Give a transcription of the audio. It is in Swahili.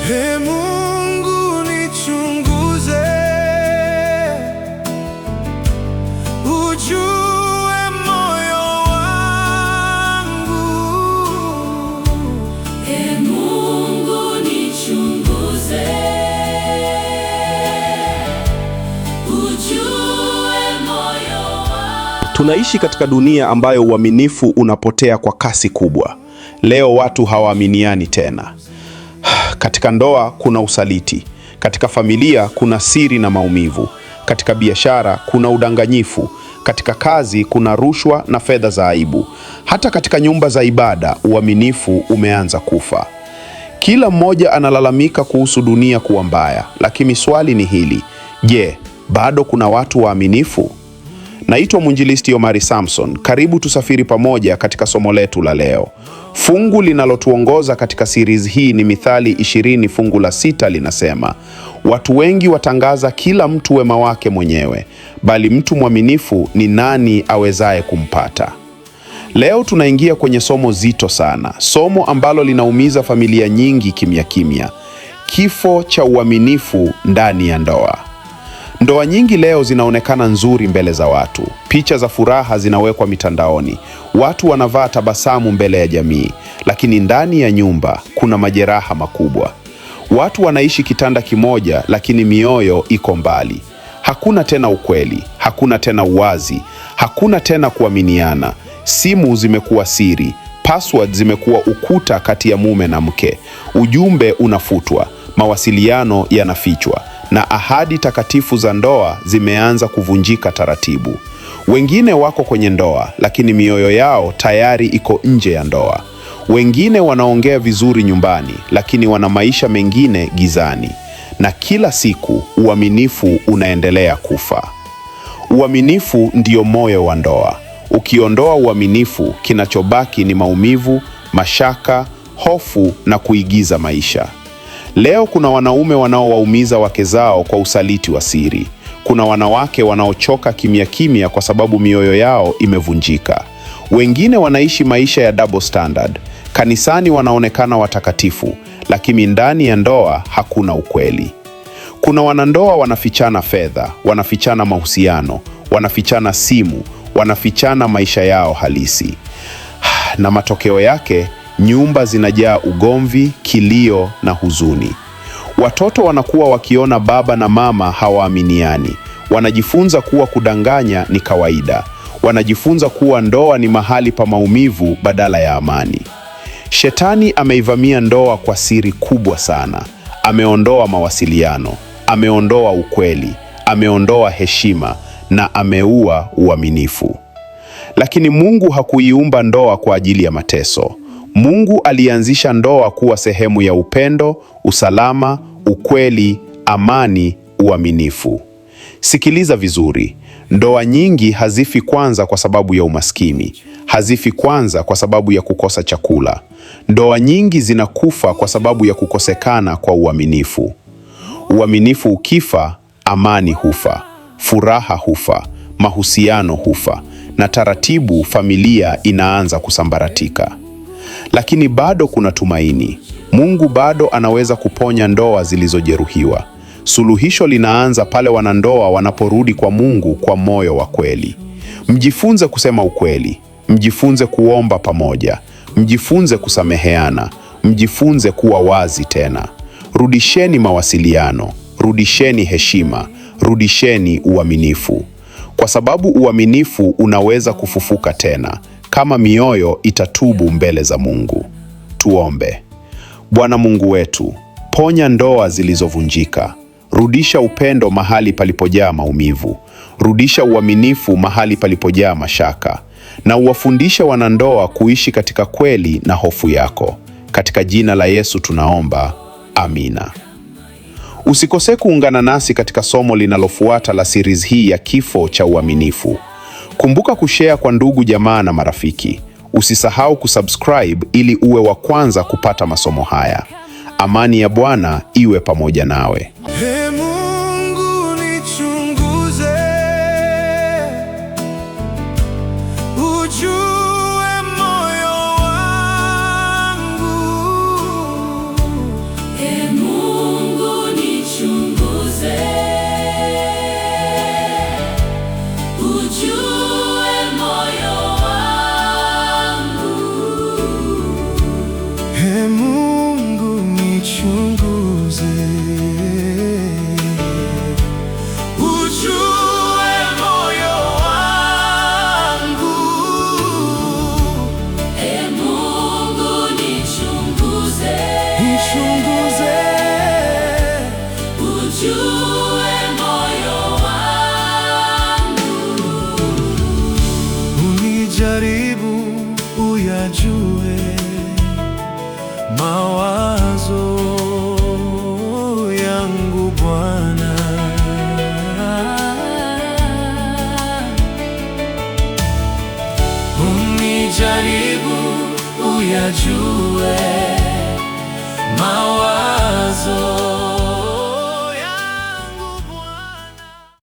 Ee Mungu nichunguze, ujue moyo wangu. Ee Mungu nichunguze, ujue moyo wangu. Tunaishi katika dunia ambayo uaminifu unapotea kwa kasi kubwa. Leo watu hawaaminiani tena. Katika ndoa kuna usaliti, katika familia kuna siri na maumivu, katika biashara kuna udanganyifu, katika kazi kuna rushwa na fedha za aibu. Hata katika nyumba za ibada uaminifu umeanza kufa. Kila mmoja analalamika kuhusu dunia kuwa mbaya, lakini swali ni hili: je, bado kuna watu waaminifu? Naitwa Mwinjilisti Omari Samson. Karibu tusafiri pamoja katika somo letu la leo. Fungu linalotuongoza katika series hii ni Mithali 20 fungu la 6 linasema, watu wengi watangaza kila mtu wema wake mwenyewe, bali mtu mwaminifu ni nani awezaye kumpata? Leo tunaingia kwenye somo zito sana, somo ambalo linaumiza familia nyingi kimya kimya: kifo cha uaminifu ndani ya ndoa. Ndoa nyingi leo zinaonekana nzuri mbele za watu. Picha za furaha zinawekwa mitandaoni. Watu wanavaa tabasamu mbele ya jamii, lakini ndani ya nyumba kuna majeraha makubwa. Watu wanaishi kitanda kimoja, lakini mioyo iko mbali. Hakuna tena ukweli, hakuna tena uwazi, hakuna tena kuaminiana. Simu zimekuwa siri, password zimekuwa ukuta kati ya mume na mke. Ujumbe unafutwa, mawasiliano yanafichwa, na ahadi takatifu za ndoa zimeanza kuvunjika taratibu. Wengine wako kwenye ndoa, lakini mioyo yao tayari iko nje ya ndoa. Wengine wanaongea vizuri nyumbani, lakini wana maisha mengine gizani. Na kila siku uaminifu unaendelea kufa. Uaminifu ndio moyo wa ndoa. Ukiondoa uaminifu, kinachobaki ni maumivu, mashaka, hofu na kuigiza maisha. Leo kuna wanaume wanaowaumiza wake zao kwa usaliti wa siri. Kuna wanawake wanaochoka kimya kimya kwa sababu mioyo yao imevunjika. Wengine wanaishi maisha ya double standard. Kanisani wanaonekana watakatifu, lakini ndani ya ndoa hakuna ukweli. Kuna wanandoa wanafichana fedha, wanafichana mahusiano, wanafichana simu, wanafichana maisha yao halisi. Na matokeo yake, nyumba zinajaa ugomvi, kilio na huzuni. Watoto wanakuwa wakiona baba na mama hawaaminiani. Wanajifunza kuwa kudanganya ni kawaida. Wanajifunza kuwa ndoa ni mahali pa maumivu badala ya amani. Shetani ameivamia ndoa kwa siri kubwa sana. Ameondoa mawasiliano, ameondoa ukweli, ameondoa heshima na ameua uaminifu. Lakini Mungu hakuiumba ndoa kwa ajili ya mateso. Mungu alianzisha ndoa kuwa sehemu ya upendo, usalama, ukweli, amani, uaminifu. Sikiliza vizuri. Ndoa nyingi hazifi kwanza kwa sababu ya umaskini. Hazifi kwanza kwa sababu ya kukosa chakula. Ndoa nyingi zinakufa kwa sababu ya kukosekana kwa uaminifu. Uaminifu ukifa, amani hufa, furaha hufa, mahusiano hufa, na taratibu familia inaanza kusambaratika. Lakini bado kuna tumaini. Mungu bado anaweza kuponya ndoa zilizojeruhiwa. Suluhisho linaanza pale wanandoa wanaporudi kwa Mungu kwa moyo wa kweli. Mjifunze kusema ukweli, mjifunze kuomba pamoja, mjifunze kusameheana, mjifunze kuwa wazi tena. Rudisheni mawasiliano, rudisheni heshima, rudisheni uaminifu. Kwa sababu uaminifu unaweza kufufuka tena kama mioyo itatubu mbele za Mungu. Tuombe. Bwana Mungu wetu, ponya ndoa zilizovunjika. Rudisha upendo mahali palipojaa maumivu. Rudisha uaminifu mahali palipojaa mashaka. Na uwafundishe wanandoa kuishi katika kweli na hofu yako. Katika jina la Yesu tunaomba. Amina. Usikose kuungana nasi katika somo linalofuata la series hii ya kifo cha uaminifu. Kumbuka kushare kwa ndugu, jamaa na marafiki. Usisahau kusubscribe ili uwe wa kwanza kupata masomo haya. Amani ya Bwana iwe pamoja nawe. Ee Mungu nichunguze, ujue moyo wangu. Ee Mungu nichunguze.